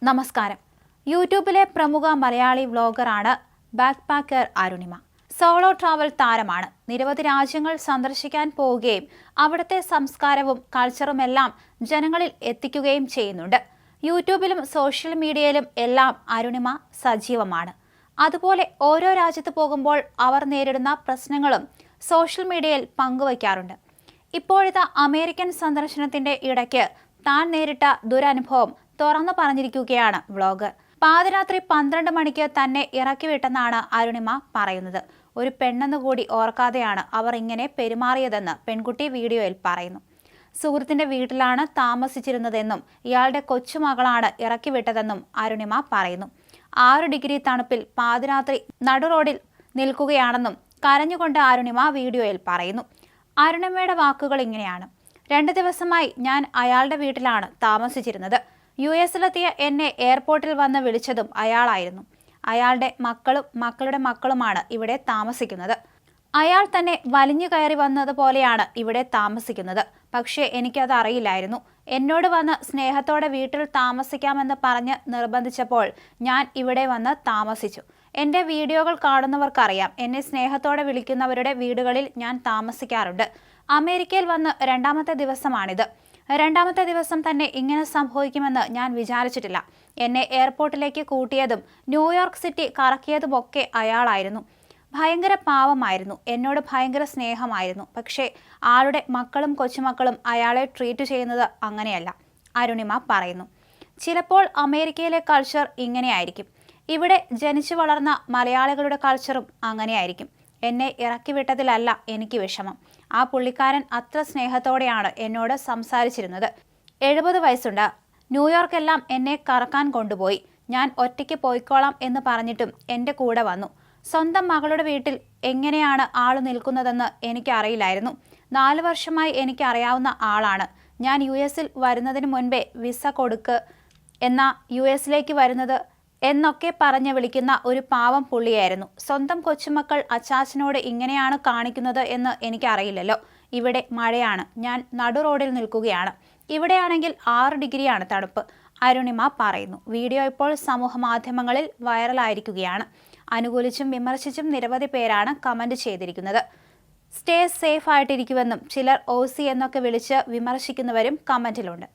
നമസ്കാരം. യൂട്യൂബിലെ പ്രമുഖ മലയാളി വ്ലോഗറാണ് backpacker Arunima. Solo travel താരമാണ്. നിരവധി രാജ്യങ്ങൾ സന്ദർശിക്കാൻ പോവുകയും അവിടുത്തെ സംസ്കാരവും കൾച്ചറുമെല്ലാം ജനങ്ങളിൽ എത്തിക്കുകയും ചെയ്യുന്നുണ്ട്. യൂട്യൂബിലും സോഷ്യൽ മീഡിയയിലും എല്ലാം അരുണിമ സജീവമാണ്. അതുപോലെ ഓരോ രാജ്യത്ത് പോകുമ്പോൾ അവർ നേരിടുന്ന പ്രശ്നങ്ങളും സോഷ്യൽ മീഡിയയിൽ പങ്കുവയ്ക്കാറുണ്ട്. ഇപ്പോഴത്തെ അമേരിക്കൻ സന്ദർശനത്തിന്റെ ഇടയ്ക്ക് താൻ നേരിട്ട ദുരനുഭവം തുറന്നു പറഞ്ഞിരിക്കുകയാണ് വ്ലോഗർ. പാതിരാത്രി 12 മണിക്ക് തന്നെ ഇറക്കിവിട്ടെന്നാണ് അരുണിമ പറയുന്നത്. ഒരു പെണ്ണെന്നുകൂടി ഓർക്കാതെയാണ് അവർ ഇങ്ങനെ പെരുമാറിയതെന്ന് പെൺകുട്ടി വീഡിയോയിൽ പറയുന്നു. സുഹൃത്തിന്റെ വീട്ടിലാണ് താമസിച്ചിരുന്നതെന്നും ഇയാളുടെ കൊച്ചുമകളാണ് ഇറക്കിവിട്ടതെന്നും അരുണിമ പറയുന്നു. 6 ഡിഗ്രി തണുപ്പിൽ പാതിരാത്രി നടുറോഡിൽ നിൽക്കുകയാണെന്നും കരഞ്ഞുകൊണ്ട് അരുണിമ വീഡിയോയിൽ പറയുന്നു. അരുണിമയുടെ വാക്കുകൾ ഇങ്ങനെയാണ്: 2 ദിവസമായി ഞാൻ അയാളുടെ വീട്ടിലാണ് താമസിച്ചിരുന്നത്. US-ലെത്തിയ എന്നെ എയർപോർട്ടിൽ വന്ന് വിളിച്ചതും അയാളായിരുന്നു. അയാളുടെ മക്കളും മക്കളുടെ മക്കളുമാണ് ഇവിടെ താമസിക്കുന്നത്. അയാൾ തന്നെ വലിഞ്ഞു കയറി വന്നതുപോലെയാണ് ഇവിടെ താമസിക്കുന്നത്. പക്ഷേ എനിക്കത് അറിയില്ലായിരുന്നു. എന്നോട് വന്ന് സ്നേഹത്തോടെ വീട്ടിൽ താമസിക്കാമെന്ന് പറഞ്ഞ് നിർബന്ധിച്ചപ്പോൾ ഞാൻ ഇവിടെ വന്ന് താമസിച്ചു. എൻ്റെ വീഡിയോകൾ കാണുന്നവർക്കറിയാം, എന്നെ സ്നേഹത്തോടെ വിളിക്കുന്നവരുടെ വീടുകളിൽ ഞാൻ താമസിക്കാറുണ്ട്. അമേരിക്കയിൽ വന്ന് 2ാമത്തെ ദിവസമാണിത്. 2ാമത്തെ ദിവസം തന്നെ ഇങ്ങനെ സംഭവിക്കുമെന്ന് ഞാൻ വിചാരിച്ചിട്ടില്ല. എന്നെ എയർപോർട്ടിലേക്ക് കൂട്ടിയതും ന്യൂയോർക്ക് സിറ്റി കറക്കിയതുമൊക്കെ അയാളായിരുന്നു. ഭയങ്കര പാവമായിരുന്നു. എന്നോട് ഭയങ്കര സ്നേഹമായിരുന്നു. പക്ഷേ ആളുടെ മക്കളും കൊച്ചുമക്കളും അയാളെ ട്രീറ്റ് ചെയ്യുന്നത് അങ്ങനെയല്ല, അരുണിമ പറയുന്നു. ചിലപ്പോൾ അമേരിക്കയിലെ കൾച്ചർ ഇങ്ങനെയായിരിക്കും. ഇവിടെ ജനിച്ചു വളർന്ന മലയാളികളുടെ കൾച്ചറും അങ്ങനെയായിരിക്കും. എന്നെ ഇറക്കിവിട്ടതിലല്ല എനിക്ക് വിഷമം. ആ പുള്ളിക്കാരൻ അത്ര സ്നേഹത്തോടെയാണ് എന്നോട് സംസാരിച്ചിരുന്നത്. 70 വയസ്സുണ്ട്. ന്യൂയോർക്കെല്ലാം എന്നെ കറക്കാൻ കൊണ്ടുപോയി. ഞാൻ ഒറ്റയ്ക്ക് പോയിക്കോളാം എന്ന് പറഞ്ഞിട്ടും എൻ്റെ കൂടെ വന്നു. സ്വന്തം മകളുടെ വീട്ടിൽ എങ്ങനെയാണ് ആള് നിൽക്കുന്നതെന്ന് എനിക്കറിയില്ലായിരുന്നു. 4 വർഷമായി എനിക്കറിയാവുന്ന ആളാണ്. ഞാൻ US-ൽ വരുന്നതിന് മുൻപേ വിസ കൊടുക്ക് എന്നാ US-ലേക്ക് വരുന്നത് എന്നൊക്കെ പറഞ്ഞ് വിളിക്കുന്ന ഒരു പാവം പുള്ളിയായിരുന്നു. സ്വന്തം കൊച്ചുമക്കൾ അച്ചാച്ചനോട് ഇങ്ങനെയാണ് കാണിക്കുന്നത് എന്ന് എനിക്കറിയില്ലല്ലോ. ഇവിടെ മഴയാണ്. ഞാൻ നടു റോഡിൽ നിൽക്കുകയാണ്. ഇവിടെയാണെങ്കിൽ 6 ഡിഗ്രിയാണ് തണുപ്പ്, അരുണിമ പറയുന്നു. വീഡിയോ ഇപ്പോൾ സമൂഹ മാധ്യമങ്ങളിൽ വൈറലായിരിക്കുകയാണ്. അനുകൂലിച്ചും വിമർശിച്ചും നിരവധി പേരാണ് കമന്റ് ചെയ്തിരിക്കുന്നത്. സ്റ്റേ സേഫ് ആയിട്ടിരിക്കുമെന്നും ചിലർ OC എന്നൊക്കെ വിളിച്ച് വിമർശിക്കുന്നവരും കമന്റിലുണ്ട്.